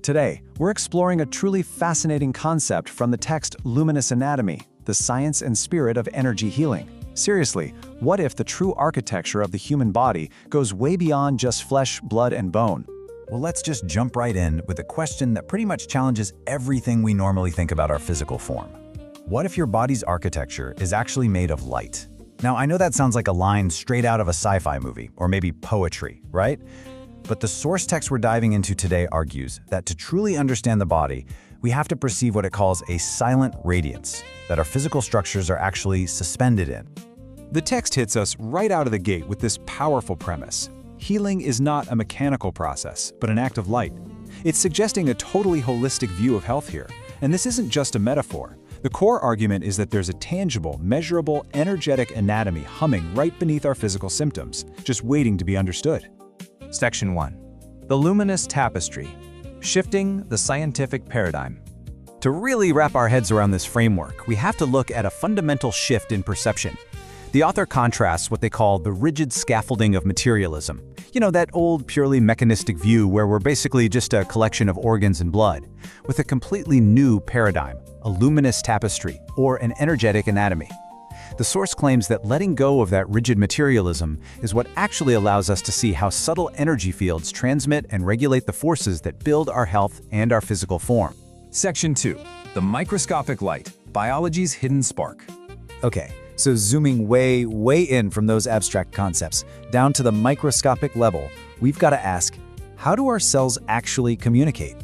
Today, we're exploring a truly fascinating concept from the text Luminous Anatomy, the science and spirit of energy healing. Seriously, what if the true architecture of the human body goes way beyond just flesh, blood, and bone? Well, let's just jump right in with a question that pretty much challenges everything we normally think about our physical form. What if your body's architecture is actually made of light? Now, I know that sounds like a line straight out of a sci-fi movie, or maybe poetry, right? But the source text we're diving into today argues that to truly understand the body, we have to perceive what it calls a silent radiance, that our physical structures are actually suspended in. The text hits us right out of the gate with this powerful premise. Healing is not a mechanical process, but an act of light. It's suggesting a totally holistic view of health here. And this isn't just a metaphor. The core argument is that there's a tangible, measurable, energetic anatomy humming right beneath our physical symptoms, just waiting to be understood. Section 1. The Luminous Tapestry. Shifting the Scientific Paradigm. To really wrap our heads around this framework, we have to look at a fundamental shift in perception. The author contrasts what they call the rigid scaffolding of materialism. You know, that old, purely mechanistic view where we're basically just a collection of organs and blood, with a completely new paradigm, a luminous tapestry, or an energetic anatomy. The source claims that letting go of that rigid materialism is what actually allows us to see how subtle energy fields transmit and regulate the forces that build our health and our physical form. Section 2. The Microscopic Light. Biology's Hidden Spark. Okay, so zooming way in from those abstract concepts, down to the microscopic level, we've got to ask, how do our cells actually communicate?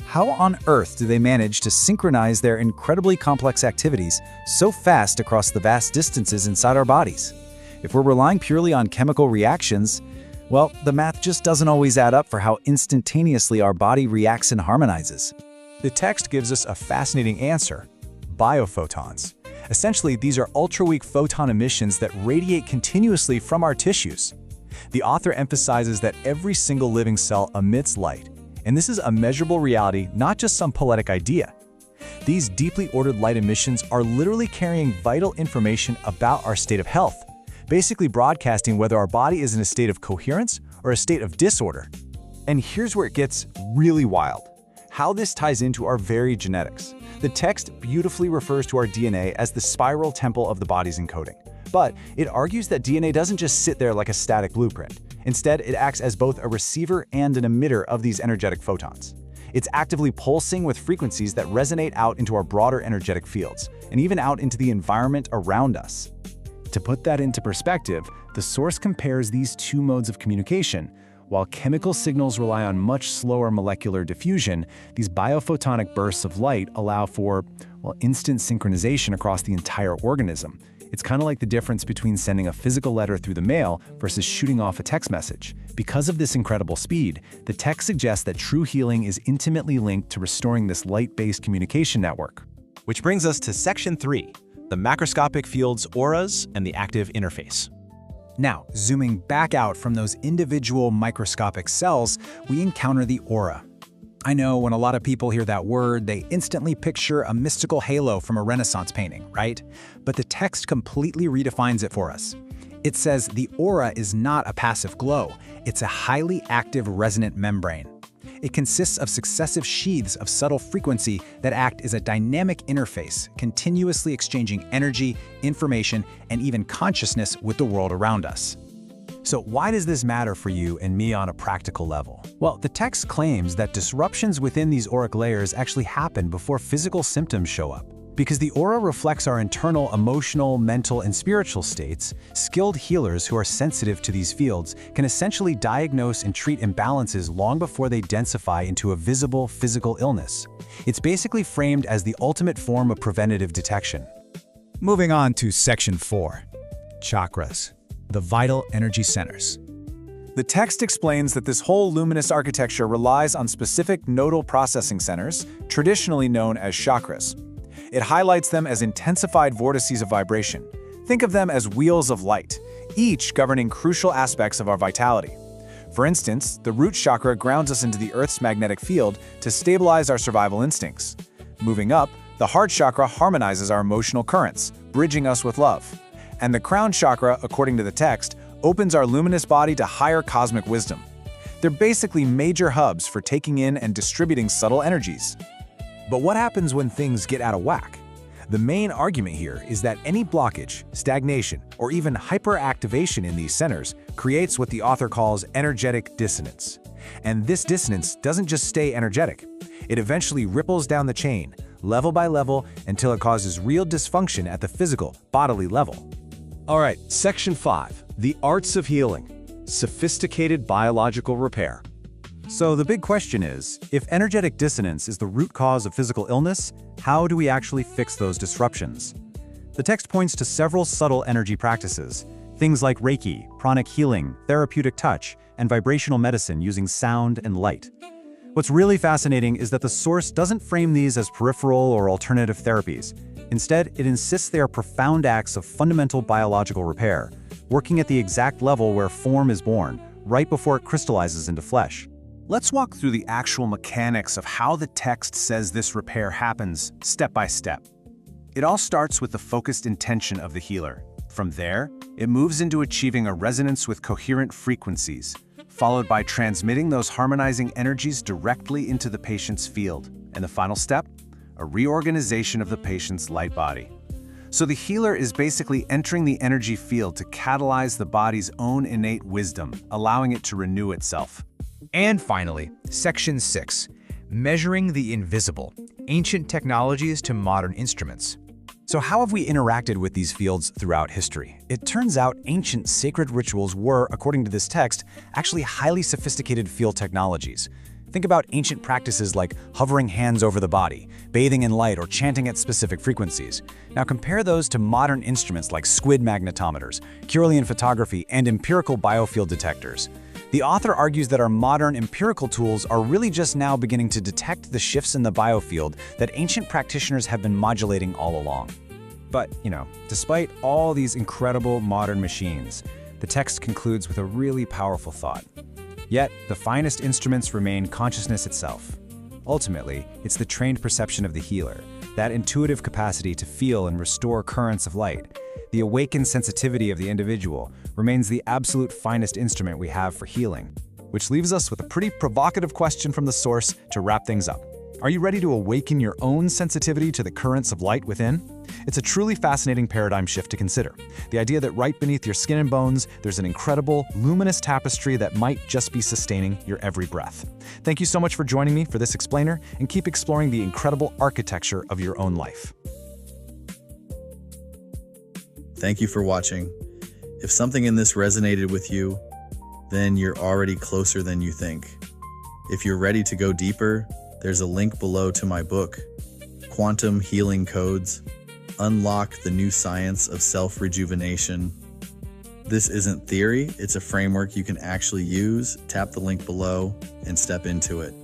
How on earth do they manage to synchronize their incredibly complex activities so fast across the vast distances inside our bodies? If we're relying purely on chemical reactions, well, the math just doesn't always add up for how instantaneously our body reacts and harmonizes. The text gives us a fascinating answer: biophotons. Essentially, these are ultraweak photon emissions that radiate continuously from our tissues. The author emphasizes that every single living cell emits light, and this is a measurable reality, not just some poetic idea. These deeply ordered light emissions are literally carrying vital information about our state of health, basically broadcasting whether our body is in a state of coherence or a state of disorder. And here's where it gets really wild: how this ties into our very genetics. The text beautifully refers to our DNA as the spiral temple of the body's encoding. But it argues that DNA doesn't just sit there like a static blueprint. Instead, it acts as both a receiver and an emitter of these energetic photons. It's actively pulsing with frequencies that resonate out into our broader energetic fields, and even out into the environment around us. To put that into perspective, the source compares these two modes of communication. While chemical signals rely on much slower molecular diffusion, these biophotonic bursts of light allow for, well, instant synchronization across the entire organism. It's kind of like the difference between sending a physical letter through the mail versus shooting off a text message. Because of this incredible speed, the text suggests that true healing is intimately linked to restoring this light-based communication network. Which brings us to Section 3. The Macroscopic Field's Auras and the Active Interface. Now, zooming back out from those individual microscopic cells, we encounter the aura. I know when a lot of people hear that word, they instantly picture a mystical halo from a Renaissance painting, right? But the text completely redefines it for us. It says the aura is not a passive glow, it's a highly active resonant membrane. It consists of successive sheaths of subtle frequency that act as a dynamic interface, continuously exchanging energy, information, and even consciousness with the world around us. So why does this matter for you and me on a practical level? Well, the text claims that disruptions within these auric layers actually happen before physical symptoms show up. Because the aura reflects our internal emotional, mental, and spiritual states, skilled healers who are sensitive to these fields can essentially diagnose and treat imbalances long before they densify into a visible physical illness. It's basically framed as the ultimate form of preventative detection. Moving on to Section 4. Chakras. The vital energy centers. The text explains that this whole luminous architecture relies on specific nodal processing centers, traditionally known as chakras. It highlights them as intensified vortices of vibration. Think of them as wheels of light, each governing crucial aspects of our vitality. For instance, the root chakra grounds us into the Earth's magnetic field to stabilize our survival instincts. Moving up, the heart chakra harmonizes our emotional currents, bridging us with love. And the crown chakra, according to the text, opens our luminous body to higher cosmic wisdom. They're basically major hubs for taking in and distributing subtle energies. But what happens when things get out of whack? The main argument here is that any blockage, stagnation, or even hyperactivation in these centers creates what the author calls energetic dissonance. And this dissonance doesn't just stay energetic. It eventually ripples down the chain, level by level, until it causes real dysfunction at the physical, bodily level. All right, Section 5, the arts of healing, sophisticated biological repair. So the big question is, if energetic dissonance is the root cause of physical illness, how do we actually fix those disruptions? The text points to several subtle energy practices, things like Reiki, pranic healing, therapeutic touch, and vibrational medicine using sound and light. What's really fascinating is that the source doesn't frame these as peripheral or alternative therapies. Instead, it insists they are profound acts of fundamental biological repair, working at the exact level where form is born, right before it crystallizes into flesh. Let's walk through the actual mechanics of how the text says this repair happens, step by step. It all starts with the focused intention of the healer. From there, it moves into achieving a resonance with coherent frequencies, followed by transmitting those harmonizing energies directly into the patient's field. And the final step, a reorganization of the patient's light body. So the healer is basically entering the energy field to catalyze the body's own innate wisdom, allowing it to renew itself. And finally, Section 6, measuring the invisible, ancient technologies to modern instruments. So how have we interacted with these fields throughout history? It turns out ancient sacred rituals were, according to this text, actually highly sophisticated field technologies. Think about ancient practices like hovering hands over the body, bathing in light, or chanting at specific frequencies. Now compare those to modern instruments like squid magnetometers, Kirlian photography, and empirical biofield detectors. The author argues that our modern empirical tools are really just now beginning to detect the shifts in the biofield that ancient practitioners have been modulating all along. But, despite all these incredible modern machines, the text concludes with a really powerful thought. Yet, the finest instruments remain consciousness itself. Ultimately, it's the trained perception of the healer, that intuitive capacity to feel and restore currents of light. The awakened sensitivity of the individual remains the absolute finest instrument we have for healing. Which leaves us with a pretty provocative question from the source to wrap things up. Are you ready to awaken your own sensitivity to the currents of light within? It's a truly fascinating paradigm shift to consider. The idea that right beneath your skin and bones, there's an incredible, luminous tapestry that might just be sustaining your every breath. Thank you so much for joining me for this explainer, and keep exploring the incredible architecture of your own life. Thank you for watching. If something in this resonated with you, then you're already closer than you think. If you're ready to go deeper, there's a link below to my book, Quantum Healing Codes, Unlock the New Science of Self-Rejuvenation. This isn't theory, it's a framework you can actually use. Tap the link below and step into it.